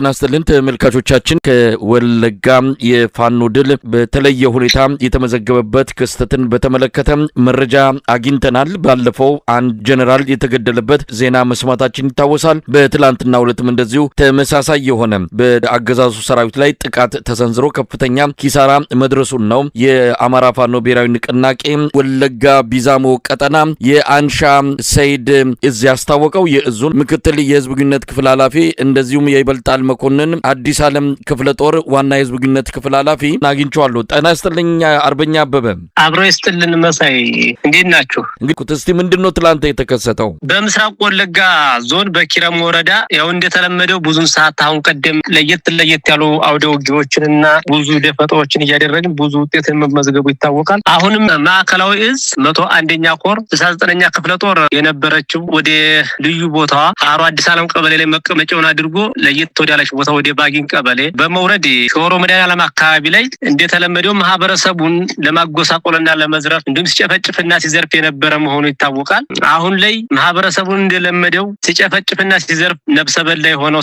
እናስተልን ተመልካቾቻችን ከወለጋ የፋኖ ድል በተለየ ሁኔታ የተመዘገበበት ክስተትን በተመለከተ መረጃ አግኝተናል። ባለፈው አንድ ጀነራል የተገደለበት ዜና መስማታችን ይታወሳል። በትላንትናው ዕለትም እንደዚሁ ተመሳሳይ የሆነ በአገዛዙ ሰራዊት ላይ ጥቃት ተሰንዝሮ ከፍተኛ ኪሳራ መድረሱን ነው የአማራ ፋኖ ብሔራዊ ንቅናቄ ወለጋ ቢዛሞ ቀጠና የአንሻ ሰይድ እዝ ያስታወቀው። የእዙን ምክትል የህዝብ ግንኙነት ክፍል ኃላፊ እንደዚሁም የይበልጣል መኮንን አዲስ ዓለም ክፍለ ጦር ዋና የህዝብ ግንኙነት ክፍል ኃላፊ አግኝቻለሁ። ጤና ይስጥልኝ አርበኛ አበበ። አብሮ ይስጥልን መሳይ፣ እንዴት ናችሁ? እንግዲህ እስቲ ምንድነው ትላንት የተከሰተው? በምስራቅ ወለጋ ዞን በኪረም ወረዳ ያው እንደተለመደው ብዙን ሰዓት አሁን ቀደም ለየት ያሉ አውደ ውጊያዎችንና ብዙ ደፈጣዎችን እያደረግን ብዙ ውጤት መመዝገቡ ይታወቃል። አሁንም ማዕከላዊ እዝ 101ኛ ኮር 69ኛ ክፍለ ጦር የነበረችው ወደ ልዩ ቦታዋ አሮ አዲስ ዓለም ቀበሌ ላይ መቀመጫውን አድርጎ ለየት ወዳለች ቦታ ወደ ባጊን ቀበሌ በመውረድ ሾሮ መድኃኔዓለም አካባቢ ላይ እንደተለመደው ማህበረሰቡን ለማጎሳቆልና ለመዝረፍ እንዲሁም ሲጨፈጭፍና ሲዘርፍ የነበረ መሆኑ ይታወቃል። አሁን ላይ ማህበረሰቡን እንደለመደው ሲጨፈጭፍና ሲዘርፍ ነብሰ በላ የሆነው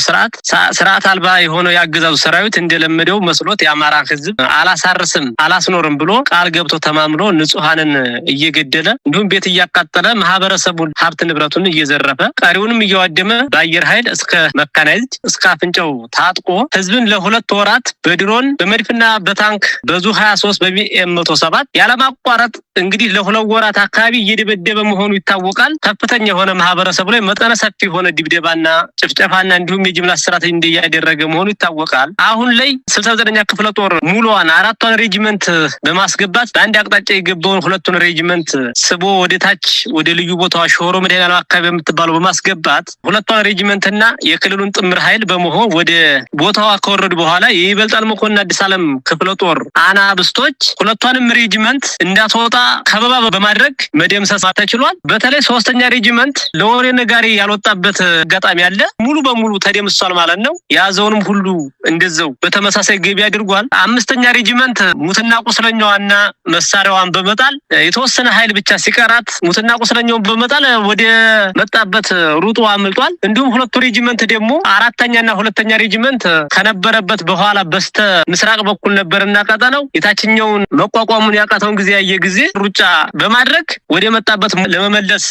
ስርዓት አልባ የሆነው ያገዛዙ ሰራዊት እንደለመደው መስሎት የአማራ ህዝብ አላሳርስም አላስኖርም ብሎ ቃል ገብቶ ተማምሎ ንጹሃንን እየገደለ እንዲሁም ቤት እያቃጠለ ማህበረሰቡን ሀብት ንብረቱን እየዘረፈ ቀሪውንም እያዋደመ በአየር ኃይል እስከ መካናይዝድ እስከ አፍንጫው ታጥቆ ህዝብን ለሁለት ወራት በድሮን በመድፍና በታንክ በዙ 23 በቢኤም 107 ያለማቋረጥ እንግዲህ ለሁለት ወራት አካባቢ እየደበደበ መሆኑ ይታወቃል። ከፍተኛ የሆነ ማህበረሰቡ ላይ መጠነ ሰፊ የሆነ ድብደባና ጭፍጨፋና እንዲሁም የጅምላ እስራት እንደያደረገ መሆኑ ይታወቃል። አሁን ላይ 69ኛ ክፍለ ጦር ሙሉዋን አራቷን ሬጂመንት በማስገባት በአንድ አቅጣጫ የገባውን ሁለቱን ሬጂመንት ስቦ ወደ ታች ወደ ልዩ ቦታዋ ሾሮ መድኃኔዓለም አካባቢ የምትባለው በማስገባት ሁለቷን ሬጂመንትና የክልሉን ጥምር ኃይል በመሆን ወደ ቦታዋ ከወረዱ በኋላ የይበልጣል መኮንን አዲስ ዓለም ክፍለ ጦር አናብስቶች ሁለቷንም ሬጂመንት እንዳትወጣ ከበባ በማድረግ መደምሰስ ተችሏል። በተለይ 3ኛ ሬጂመንት ለወሬ ነጋሪ ያልወጣበት አጋጣሚ አለ። ሙሉ በሙሉ ተደምሷል ማለት ነው። ያዘውንም ሁሉ እንደዛው በተመሳሳይ ገቢ አድርጓል። 5ኛ ሬጂመንት ሙትና ቁስለኛዋና መሳሪያዋን በመጣል የተወሰነ ኃይል ብቻ ሲቀራት ሙትና ቁስለኛውን በመጣል ወደ መጣበት ሩጦ አምልጧል። እንዲሁም ሁለቱ ሬጂመንት ደግሞ 4ኛና 2ኛ ሬጂመንት ከነበረበት በኋላ በስተ ምስራቅ በኩል ነበርና ቀጠናው የታችኛውን መቋቋሙን ያቃተውን ጊዜ ሩጫ በማድረግ ወደ መጣበት ለመመለስ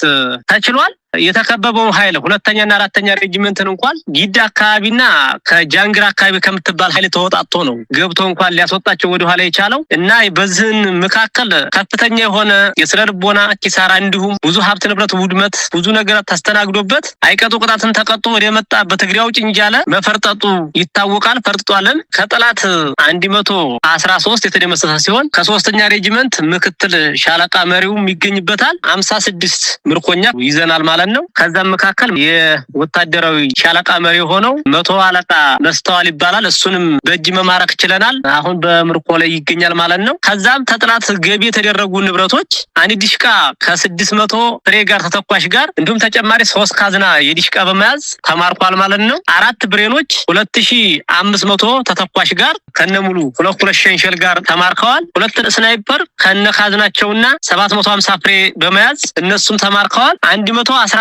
ተችሏል። የተከበበው ኃይል 2ኛና 4ኛ ሬጂመንትን እንኳን ጊዳ አካባቢና ከጃንግራ አካባቢ ከምትባል ኃይል ተወጣጥቶ ነው ገብቶ እንኳን ሊያስወጣቸው ወደ ኋላ የቻለው እና በዚህን መካከል ከፍተኛ የሆነ የስነልቦና ኪሳራ እንዲሁም ብዙ ሀብት ንብረት ውድመት ብዙ ነገር ተስተናግዶበት አይቀጡ ቅጣትን ተቀጥቶ ወደ መጣበት እግሪያው ጭንጃለ መፈርጠጡ ይታወቃል። ፈርጥጧልም ከጠላት 113 የተደመሰሰ ሲሆን ከ3ኛ ሬጂመንት ምክትል ሻለቃ መሪውም ይገኝበታል። 56 ምርኮኛ ይዘናል ማለት ነው። ከዛም መካከል የወታደራዊ ሻለቃ መሪ ሆነው 100 አለቃ መስተዋል ይባላል። እሱንም በእጅ መማረክ ችለናል። አሁን በምርኮ ላይ ይገኛል ማለት ነው። ከዛም ተጥላት ገቢ የተደረጉ ንብረቶች አንድ ዲሽቃ ከ600 ፍሬ ጋር ተተኳሽ ጋር እንዲሁም ተጨማሪ 3 ካዝና የዲሽቃ በመያዝ ተማርኳል ማለት ነው። 4 ብሬኖች 2500 ተተኳሽ ጋር ከነሙሉ 2 ሸንሸል ጋር ተማርከዋል። 2 ስናይፐር ከነ ካዝናቸውና 750 ፍሬ በመያዝ እነሱም ተማርከዋል። 118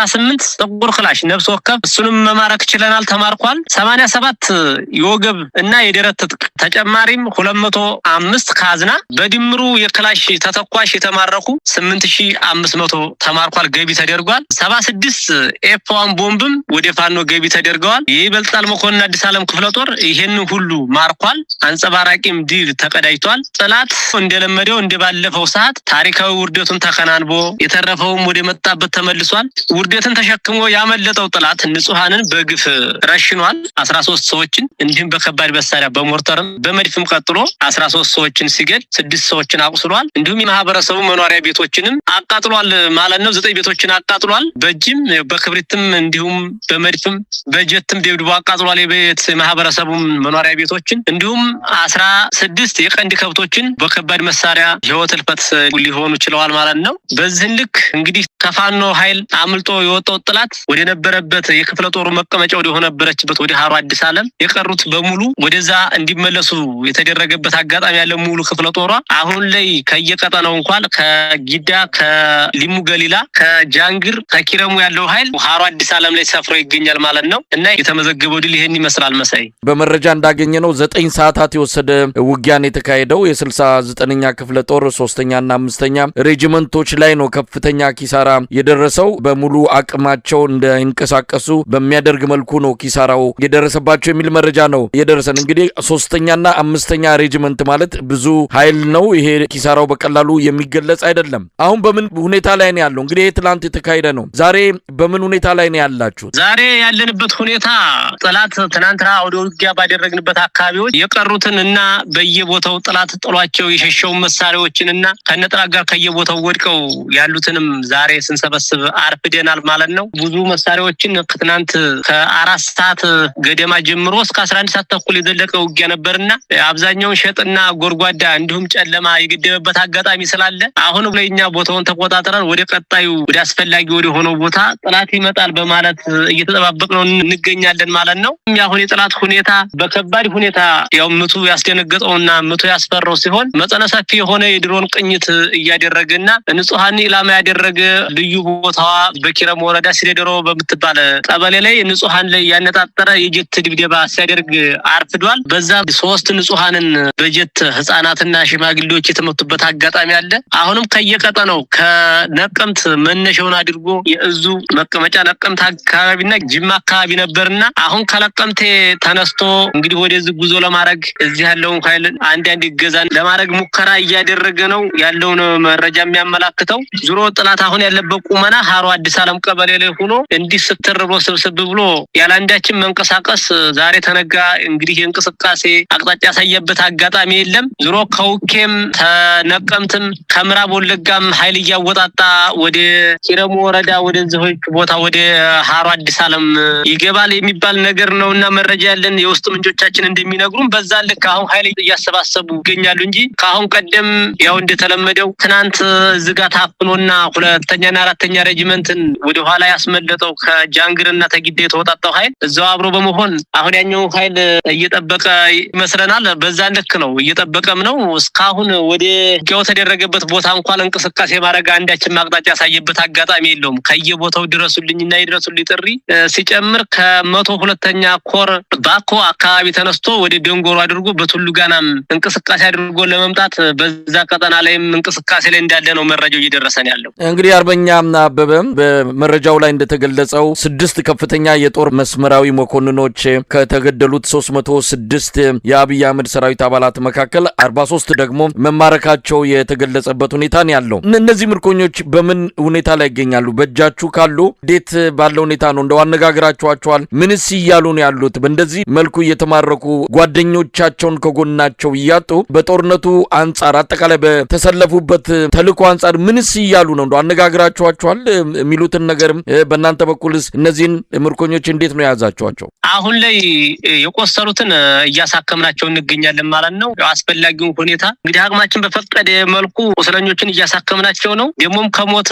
ጥቁር ክላሽ ነፍስ ወከፍ እሱንም መማረክ ችለናል ተማርኳል። 87 የወገብ እና የደረት ትጥቅ ተጨማሪም 205 ካዝና በድምሩ የክላሽ ተተኳሽ የተማረኩ 8500 ተማርኳል ገቢ ተደርጓል። 76 ኤፍ1 ቦምብም ወደ ፋኖ ገቢ ተደርገዋል። የይበልጣል መኮንን አዲስ ዓለም ክፍለ ጦር ይሄን ሁሉ ማርኳል። አንጸባራቂም ድል ተቀዳጅቷል። ጠላት እንደለመደው እንደባለፈው ሰዓት ታሪካዊ ውርደቱን ተከናንቦ የተረፈውም ወደ መጣበት ተመልሷል። ውርደትን ተሸክሞ ያመለጠው ጠላት ንጹሃንን በግፍ ረሽኗል። 13 ሰዎችን እንዲሁም በከባድ መሳሪያ በሞርተርም በመድፍም ቀጥሎ 13 ሰዎችን ሲገል 6 ሰዎችን አቁስሏል። እንዲሁም የማህበረሰቡ መኖሪያ ቤቶችንም አቃጥሏል ማለት ነው። 9 ቤቶችን አቃጥሏል። በእጅም በክብሪትም እንዲሁም በመድፍም በጀትም ደብድቦ አቃጥሏል። የቤት ማህበረሰቡ መኖሪያ ቤቶችን እንዲሁም 16 የቀንድ ከብቶችን በከባድ መሳሪያ ህይወት ህልፈት ሊሆኑ ችለዋል ማለት ነው። በዚህ ልክ እንግዲህ ከፋኖ ኃይል አምልጦ አምልጦ የወጣው ጥላት ወደ ነበረበት የክፍለ ጦሩ መቀመጫ ወደ ሆነበረችበት ወደ ሀሮ አዲስ ዓለም የቀሩት በሙሉ ወደዛ እንዲመለሱ የተደረገበት አጋጣሚ ያለ ሙሉ ክፍለ ጦሯ አሁን ላይ ከየቀጠናው እንኳን ከጊዳ ከሊሙ ገሊላ ከጃንግር ከኪረሙ ያለው ኃይል ሀሮ አዲስ ዓለም ላይ ሰፍሮ ይገኛል ማለት ነው እና የተመዘገበው ድል ይሄን ይመስላል። መሳይ በመረጃ እንዳገኘነው 9 ሰዓታት የወሰደ ውጊያን የተካሄደው የ69ኛ ክፍለ ጦር 3ኛና 5ኛ ሬጂመንቶች ላይ ነው ከፍተኛ ኪሳራ የደረሰው። በሙሉ አቅማቸው እንዳይንቀሳቀሱ በሚያደርግ መልኩ ነው ኪሳራው የደረሰባቸው የሚል መረጃ ነው የደረሰን። እንግዲህ 3ኛና 5ኛ ሬጂመንት ማለት ብዙ ኃይል ነው። ይሄ ኪሳራው በቀላሉ የሚገለጽ አይደለም። አሁን በምን ሁኔታ ላይ ነው ያለው? እንግዲህ ትላንት የተካሄደ ነው። ዛሬ በምን ሁኔታ ላይ ነው ያላችሁ? ዛሬ ያለንበት ሁኔታ ጠላት ትናንትና ወደ ውጊያ ባደረግንበት አካባቢዎች የቀሩትን እና በየቦታው ጠላት ጥሏቸው የሸሸው መሳሪያዎችን እና ከነጥራት ጋር ከየቦታው ወድቀው ያሉትንም ዛሬ ስንሰበስብ አርፍደናል ማለት ነው። ብዙ መሳሪያዎችን ከትናንት ከ4 ሰዓት ገደማ ጀምሮ እስከ 11 ሰዓት ተኩል የዘለቀ ውጊያ ነበርና አብዛኛውን ሸጥና ጎርጓዳ እንዲሁም ጨለማ የገደበበት አጋጣሚ ስላለ አሁንም ለኛ ቦታውን ተቆጣጥረን ወደ ቀጣዩ ወደ አስፈላጊ ወደ ሆነው ቦታ ጠላት ይመጣል በማለት እየተጠባበቅነው እንገኛለን ማለት ነው። ያሁን የጠላት ሁኔታ በከባድ ሁኔታ ያው ምቱ ያስደነገጠውና ምቱ ያስፈራው ሲሆን መጠነ ሰፊ የሆነ የድሮን ቅኝት እያደረገና ንጹሃን ኢላማ ያደረገ ልዩ ቦታዋ በኪረም ወረዳ ሲደሮ በምትባል ቀበሌ ላይ ንጹሃን ላይ ያነጣጠረ የጀት ድብደባ ሲያደርግ አርፍዷል። በዛ 3 ንጹሃንን በጀት ህፃናትና ሽማግሌዎች የተመቱበት አጋጣሚ አለ። አሁንም ከየቀጠናው ከነቀምት መነሻውን አድርጎ የእዙ መቀመጫ ነቀምት አካባቢና ጅማ አካባቢ ነበርና አሁን ከለቀምቴ ተነስቶ እንግዲህ ወደዚህ ጉዞ ለማድረግ እዚህ ያለውን ኃይል አንዳንድ ይገዛን ለማድረግ ሙከራ እያደረገ ነው ያለውን መረጃ የሚያመላክተው። ዙሮ ጥላት አሁን ያለበት ቁመና ሀሮ አዲስ ዓለም ቀበሌ ላይ ሆኖ እንዲህ ስትርቦ ስብስብ ብሎ ያላንዳችን መንቀሳቀስ ዛሬ ተነጋ እንግዲህ የእንቅስቃሴ አቅጣጫ ያሳየበት አጋጣሚ የለም። ዙሮ ከውኬም ተነቀምትም ከምዕራብ ወለጋም ኃይል እያወጣጣ ወደ ኪረሙ ወረዳ ወደዚህ ቦታ ወደ ሀሮ አዲስ ዓለም ይገባል የሚባል ነገር ነውና መረጃ ያለን የውስጥ ምንጮቻችን እንደሚነግሩን በዛ ልክ አሁን ኃይል እያሰባሰቡ ይገኛሉ እንጂ ከአሁን ቀደም ያው እንደተለመደው ትናንት ዝጋ ታፍኖና 2ኛና 4ኛ ሬጂመንትን ወደ ኋላ ያስመለጠው ከጃንግርና ተጊዳ የተወጣጣው ኃይል እዛው አብሮ በመሆን አሁን ያኛው ኃይል እየጠበቀ ይመስለናል። በዛ ልክ ነው እየጠበቀም ነው። እስካሁን ወደ ጊያው ተደረገበት ቦታ እንኳን እንቅስቃሴ ማድረግ አንዳችን ማቅጣጫ ያሳየበት አጋጣሚ የለውም። ከየቦታው ድረሱልኝና ይድረሱልኝ ጥሪ ሲጨምር ከ102ኛ ኮር ባኮ አካባቢ ተነስቶ ወደ ደንጎሮ አድርጎ በቱሉ ጋናም እንቅስቃሴ አድርጎ ለመምጣት በዛ ቀጠና ላይም እንቅስቃሴ ላይ እንዳለ ነው መረጃው እየደረሰን ያለው። እንግዲህ አርበኛ አበበ በመረጃው ላይ እንደተገለጸው 6 ከፍተኛ የጦር መስመራዊ መኮንኖች ከተገደሉት 306 የአብይ አህመድ ሰራዊት አባላት መካከል 43 ደግሞ መማረካቸው የተገለጸበት ሁኔታ ነው ያለው። እነዚህ ምርኮኞች በምን ሁኔታ ላይ ይገኛሉ? በእጃችሁ ካሉ እንዴት ባለው ሁኔታ ነው? እንደው አነጋግራችኋቸዋል? ምንስ እያሉ ነው ያሉት? በእንደዚህ መልኩ እየተማረኩ ጓደኞቻቸውን ከጎናቸው እያጡ በጦርነቱ አንጻር አጠቃላይ በተሰለፉበት ተልእኮ አንጻር ምንስ እያሉ ነው? እንደው አነጋግራችኋቸዋል? የሚሉትን ነገርም በእናንተ በኩልስ እነዚህን ምርኮኞች እንዴት ነው የያዛችኋቸው? አሁን ላይ የቆሰሉትን እያሳከምናቸው እንገኛለን ማለት ነው። አስፈላጊውን ሁኔታ እንግዲህ አቅማችን በፈቀደ መልኩ ቁስለኞችን እያሳከምናቸው ነው። ደግሞም ከሞት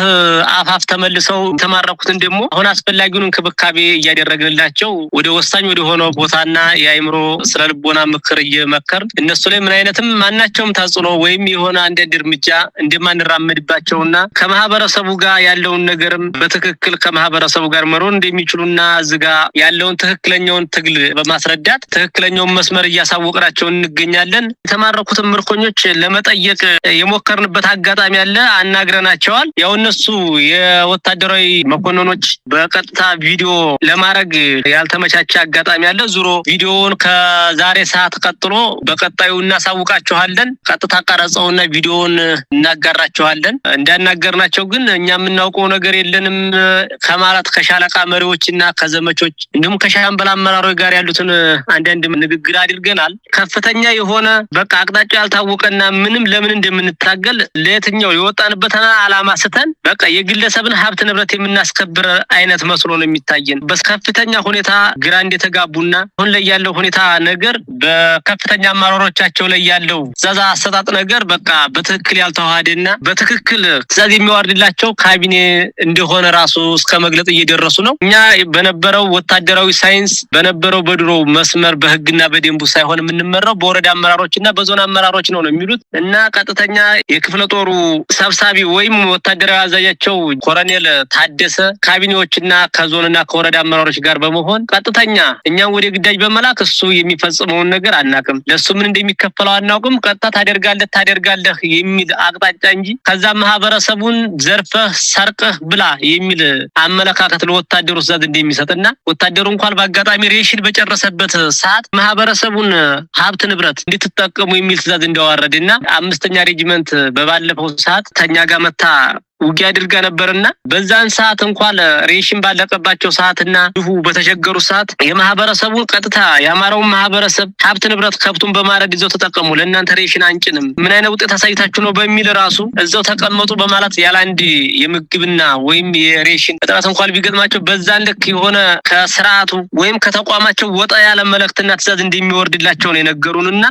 አፋፍ ተመልሰው የተማረኩትን ደግሞ አሁን አስፈላጊውን እንክብካቤ እያደረግንላቸው ወደ ወሳኝ ወደ ሆነው ቦታና የአይምሮ ስለልቦና ምክር እየመከር እነሱ ላይ ምን አይነትም ማናቸውም ተጽዕኖ ወይም የሆነ አንዳንድ እርምጃ እንደማንራመድባቸውና ከማህበረሰቡ ጋር ያለውን ነገርም በትክክል ከማህበረሰቡ ጋር መኖር እንደሚችሉና ዝጋ ያለውን ትክክለኛውን ትግል በማስረዳት ትክክለኛውን መስመር እያሳወቅናቸው እንገኛለን። የተማረኩትን ምርኮኞች ለመጠየቅ የሞከርንበት አጋጣሚ አለ። አናግረናቸዋል። ያው እነሱ የወታደራዊ መኮንኖች በቀጥታ ቪዲዮ ለማድረግ ያልተመቻቸ አጋጣሚ አለ። ዙሮ ቪዲዮውን ከዛሬ ሰዓት ቀጥሎ በቀጣዩ እናሳውቃቸዋለን። ቀጥታ ቀረጸውና ቪዲዮውን እናጋራቸዋለን። እንዳናገርናቸው ግን እኛ የምናውቀው ነገር የለንም ከማለት ከሻለቃ መሪዎችና ከዘመቾች እንዲሁም ከሻምበል አመራሮች ጋር ያሉትን አንዳንድ ንግግር አድርገናል። ከፍተኛ የሆነ በቃ አቅጣጫ ያልታወቀና ምንም ለምን እንደምንታገል ለየትኛው የወጣንበትን ዓላማ ስተን በቃ የግለሰብን ሀብት ንብረት የምናስከብር አይነት መስሎ ነው የሚታየን። በከፍተኛ ሁኔታ ግራ እንደተጋቡና አሁን ላይ ያለው ሁኔታ ነገር በከፍተኛ አመራሮቻቸው ላይ ያለው ትዕዛዝ አሰጣጥ ነገር በቃ በትክክል ያልተዋሃደና በትክክል ትዕዛዝ የሚዋርድላቸው ካቢኔ እንደሆነ እንደሆነ ራሱ እስከ መግለጥ እየደረሱ ነው። እኛ በነበረው ወታደራዊ ሳይንስ በነበረው በድሮ መስመር በህግና በደንቡ ሳይሆን የምንመራው በወረዳ አመራሮችና በዞን አመራሮች ነው የሚሉት እና ቀጥተኛ የክፍለ ጦሩ ሰብሳቢ ወይም ወታደራዊ አዛዣቸው ኮሎኔል ታደሰ ካቢኔዎችና ከዞንና ከወረዳ አመራሮች ጋር በመሆን ቀጥተኛ እኛን ወደ ግዳጅ በመላክ እሱ የሚፈጽመውን ነገር አናውቅም፣ ለሱ ምን እንደሚከፈለው አናውቅም፣ ቀጥታ ታደርጋለህ የሚል አቅጣጫ እንጂ ከዛ ማህበረሰቡን ዘርፈህ ሰርቀህ ብላ የሚል አመለካከት ለወታደሩ ዘንድ እንደሚሰጥና ወታደሩ እንኳን በአጋጣሚ ሬሽን በጨረሰበት ሰዓት ማህበረሰቡን ሀብት ንብረት እንድትጠቀሙ የሚል ትዕዛዝ እንዳወረደና 5ኛ ሬጂመንት በባለፈው ሰዓት ተኛ ጋር መታ ውጊያ አድርጋ ነበርና በዛን ሰዓት እንኳን ሬሽን ባለቀባቸው ሰዓትና ድሁ በተቸገሩ ሰዓት የማህበረሰቡን ቀጥታ ያማራውን ማህበረሰብ ሀብት ንብረት ከብቱን በማረድ ይዘው ተጠቀሙ፣ ለእናንተ ሬሽን አንጭንም፣ ምን አይነት ውጤት አሳይታችሁ ነው በሚል ራሱ እዛው ተቀመጡ በማለት ያላንድ የምግብና ወይም የሬሽን እጥረት እንኳን ቢገጥማቸው በዛን ልክ የሆነ ከስርዓቱ ወይም ከተቋማቸው ወጣ ያለ መልእክትና ትዕዛዝ እንደሚወርድላቸው ነው የነገሩንና